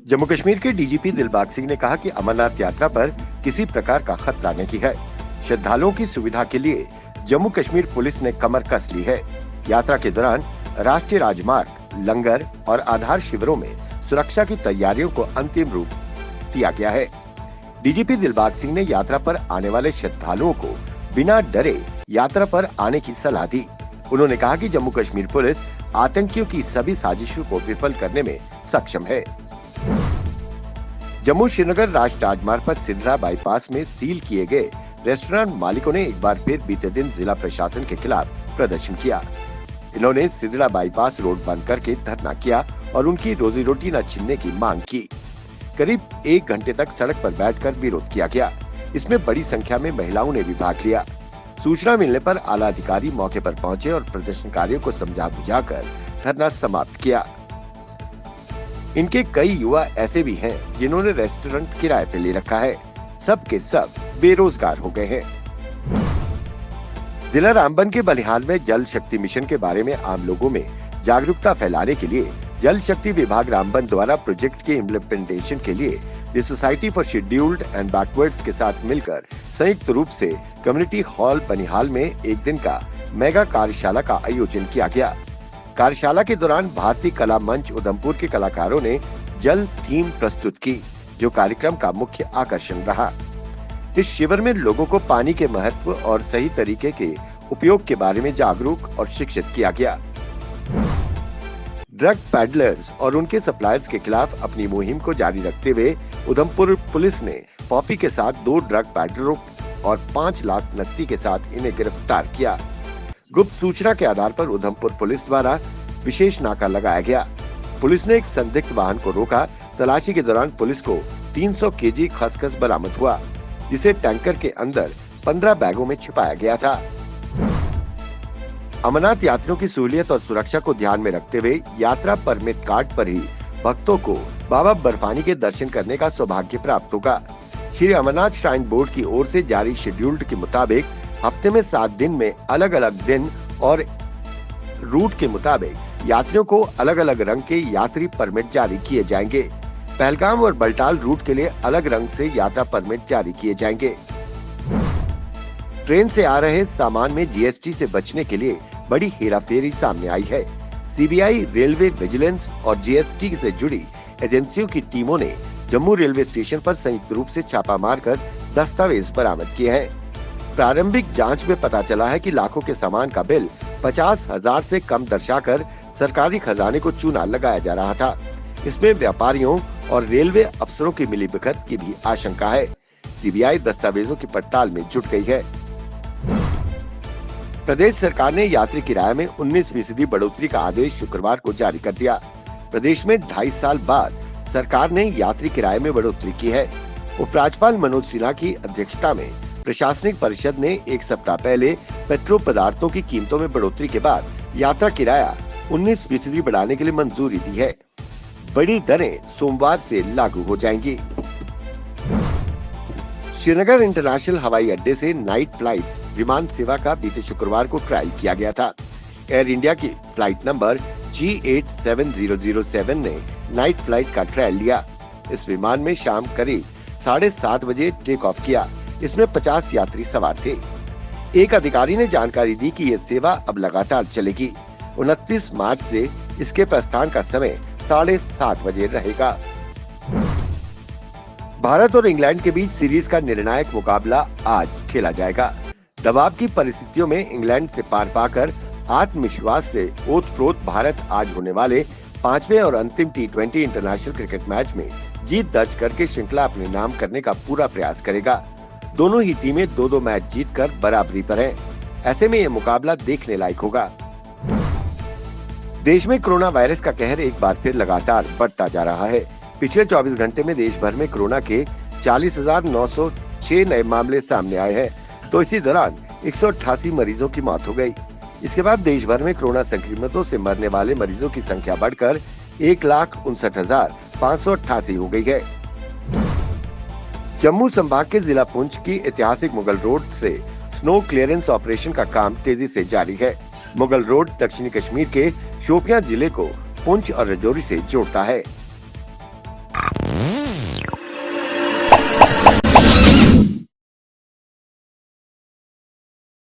जम्मू कश्मीर के डीजीपी दिलबाग सिंह ने कहा कि अमरनाथ यात्रा पर किसी प्रकार का खतरा नहीं है। श्रद्धालुओं की सुविधा के लिए जम्मू कश्मीर पुलिस ने कमर कस ली है। यात्रा के दौरान राष्ट्रीय राजमार्ग, लंगर और आधार शिविरों में सुरक्षा की तैयारियों को अंतिम रूप दिया गया है। डीजीपी दिलबाग सिंह ने यात्रा पर आने वाले श्रद्धालुओं को बिना डरे यात्रा पर आने की सलाह दी। उन्होंने कहा कि जम्मू कश्मीर पुलिस आतंकियों की सभी साजिशों को विफल करने में सक्षम है। जम्मू श्रीनगर राष्ट्रीय राजमार्ग पर सिद्रा बाईपास में सील किए गए रेस्टोरेंट मालिकों ने एक बार फिर बीते दिन जिला प्रशासन के खिलाफ प्रदर्शन किया। इन्होंने सिद्रा बाईपास रोड बंद करके धरना किया और उनकी रोजी रोटी न छीनने की मांग की। करीब 1 घंटे तक सड़क पर बैठकर विरोध किया गया। इसमें बड़ी संख्या में महिलाओं ने भी भाग लिया। सूचना मिलने पर आला अधिकारी मौके पर पहुंचे और प्रदर्शनकारियों को समझा बुझाकर धरना समाप्त किया। इनके कई युवा ऐसे भी हैं जिन्होंने रेस्टोरेंट किराए पे ले रखा है। सब के सब बेरोजगार हो गए हैं। जिला रामबन के बनिहाल में जल शक्ति मिशन के बारे में आम लोगों में जागरूकता फैलाने के लिए जल शक्ति विभाग रामबन द्वारा प्रोजेक्ट के इम्प्लीमेंटेशन के लिए the society for scheduled and backwards के साथ मिलकर संयुक्त रूप से कम्युनिटी हॉल बनिहाल में एक दिन का मेगा कार्यशाला का आयोजन किया गया। कार्यशाला के दौरान भारतीय कला मंच उधमपुर के कलाकारों ने जल थीम प्रस्तुत की, जो कार्यक्रम का मुख्य आकर्षण रहा। इस शिविर में लोगों को पानी के महत्व और सही तरीके के उपयोग के बारे में जागरूक और शिक्षित किया गया। ड्रग पैडलर्स और उनके सप्लायर्स के खिलाफ अपनी मुहिम को जारी रखते हुए उधमपुर पुलिस ने पॉपी के साथ 2 ड्रग पैडलरों और 5 लाख नकदी के साथ इन्हें गिरफ्तार किया। गुप्त सूचना के आधार पर उधमपुर पुलिस द्वारा विशेष नाका लगाया गया। पुलिस ने एक संदिग्ध वाहन को रोका। तलाशी के दौरान पुलिस को 300 केजी खसखस बरामद हुआ, जिसे टैंकर के अंदर 15 बैगों में छिपाया गया था। अमरनाथ यात्रियों की सहूलियत और सुरक्षा को ध्यान में रखते हुए यात्रा परमिट कार्ड पर ही भक्तों को बाबा बर्फानी के दर्शन करने का सौभाग्य प्राप्त होगा। श्री अमरनाथ श्राइन बोर्ड की ओर से जारी शेड्यूल्ड के मुताबिक हफ्ते में 7 दिन में अलग अलग दिन और रूट के मुताबिक यात्रियों को अलग अलग रंग के यात्री परमिट जारी किए जाएंगे। पहलगाम और बल्टाल रूट के लिए अलग रंग से यात्रा परमिट जारी किए जाएंगे। ट्रेन से आ रहे सामान में जीएसटी से बचने के लिए बड़ी हेराफेरी सामने आई है। सीबीआई, रेलवे विजिलेंस और जीएसटी से जुड़ी एजेंसियों की टीमों ने जम्मू रेलवे स्टेशन पर संयुक्त रूप से छापा मारकर दस्तावेज बरामद किए हैं। प्रारंभिक जांच में पता चला है कि लाखों के सामान का बिल 50,000 से कम दर्शाकर सरकारी खजाने को चूना लगाया जा रहा था। इसमें व्यापारियों और रेलवे अफसरों की मिलीभगत की भी आशंका है। सीबीआई दस्तावेजों की पड़ताल में जुट गई है। प्रदेश सरकार ने यात्री किराए में 19% बढ़ोतरी का आदेश शुक्रवार को जारी कर दिया। प्रदेश में 2.5 साल बाद सरकार ने यात्री किराए में बढ़ोतरी की है। उपराज्यपाल मनोज सिन्हा की अध्यक्षता में प्रशासनिक परिषद ने 1 सप्ताह पहले पेट्रोल पदार्थों की कीमतों में बढ़ोतरी के बाद यात्रा किराया 19% बढ़ाने के लिए मंजूरी दी है। बड़ी दरें सोमवार से लागू हो जाएंगी। श्रीनगर इंटरनेशनल हवाई अड्डे से नाइट फ्लाइट्स विमान सेवा का बीते शुक्रवार को ट्रायल किया गया था। एयर इंडिया की फ्लाइट नंबर G87007 ने नाइट फ्लाइट का ट्रायल लिया। इस विमान में शाम करीब 7:30 बजे टेक ऑफ किया। इसमें 50 यात्री सवार थे। एक अधिकारी ने जानकारी दी कि यह सेवा अब लगातार चलेगी। 29 मार्च से इसके प्रस्थान का समय 7:30 बजे रहेगा। भारत और इंग्लैंड के बीच सीरीज का निर्णायक मुकाबला आज खेला जाएगा। दबाव की परिस्थितियों में इंग्लैंड से पार पाकर आत्मविश्वास से ओतप्रोत भारत आज होने वाले 5वें और अंतिम T20 इंटरनेशनल क्रिकेट मैच में जीत दर्ज करके श्रृंखला अपने नाम करने का पूरा प्रयास करेगा। दोनों ही टीमें 2-2 मैच जीतकर बराबरी पर हैं। ऐसे में यह मुकाबला देखने लायक होगा। देश में कोरोना वायरस का कहर एक बार फिर लगातार बढ़ता जा रहा है। पिछले 24 घंटे में देश भर में कोरोना के 40,906 नए मामले सामने आए हैं, तो इसी दौरान 188 मरीजों की मौत हो गई। इसके बाद देश भर में कोरोना संक्रमितों से मरने वाले मरीजों की संख्या बढ़कर 1,59,588 हो गई है। जम्मू संभाग के जिला पुंछ की ऐतिहासिक मुगल रोड से स्नो क्लियरेंस ऑपरेशन का काम तेजी से जारी है। मुगल रोड दक्षिणी कश्मीर के शोपियां जिले को पुंछ और राजौरी से जोड़ता है।